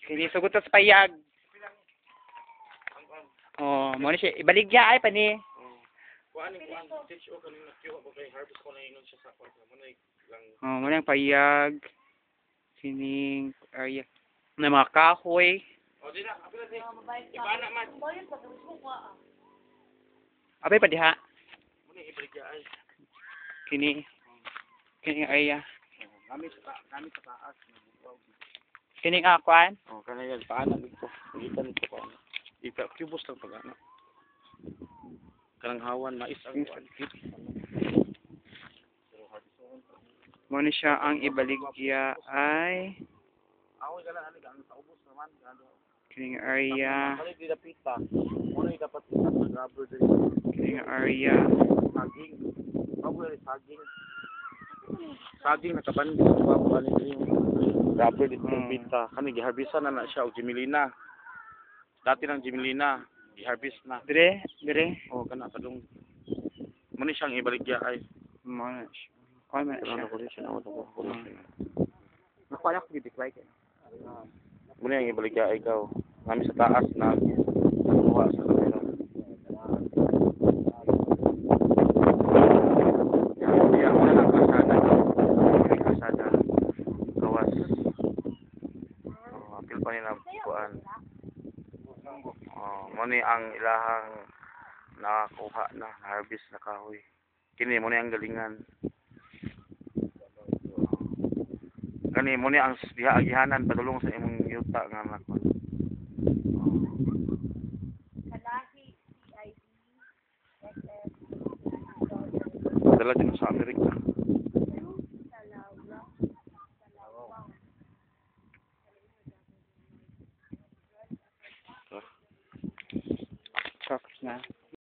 Kini sugot sa payag. Oh, mo ni siya ibaligya ay pa ni. Kuan teach o kanina kiwa ba kay harvest ko na inon siya sa kwarto mo na lang. Oh, mo nang payag. Kining area na mga kahoy. O di na, apil di. Iba na man. Abay pa diha. Mo ni ibaligya ay. Kini area. Kami sa taas. Kining akwan. Oh, kanaya paana dito. Gitan ko pa. Ipa cubos lang pagana. Kanang hawan mais ang kuan. Mo ni siya ang ibaligya ay Aoy gala ani gang sa ubos naman gano. kining area. Kani di dapat pa. Mo ni dapat sa rubber diri. Kining area. Saging. Rubber saging. Saging nakabandi sa bawo ani diri. Rubber dito pita. Kani giharbisan na siya og Jimelina. Dati ng Jimelina, i-harvest na. Dire. O, kana kadong. Muna siyang ibaligya ay. Mo na siya. Kuan man siya. Ano ko siya na ako. Nakuha ko gidiklay kay. Muna yung ibaligya ay ikaw. Kami sa taas na nakuha sa kamera. Yan muna ng kasada. Yung kasada. Gawas. Apil pa nila kuhaan. Muna ang ilahang nakakuha na harvest na kahoy. Kini muna ang galingan. Kani muna ang agihanan padulong sa imong yuta nga anak mo. Dala din sa Amerika. Trucks na.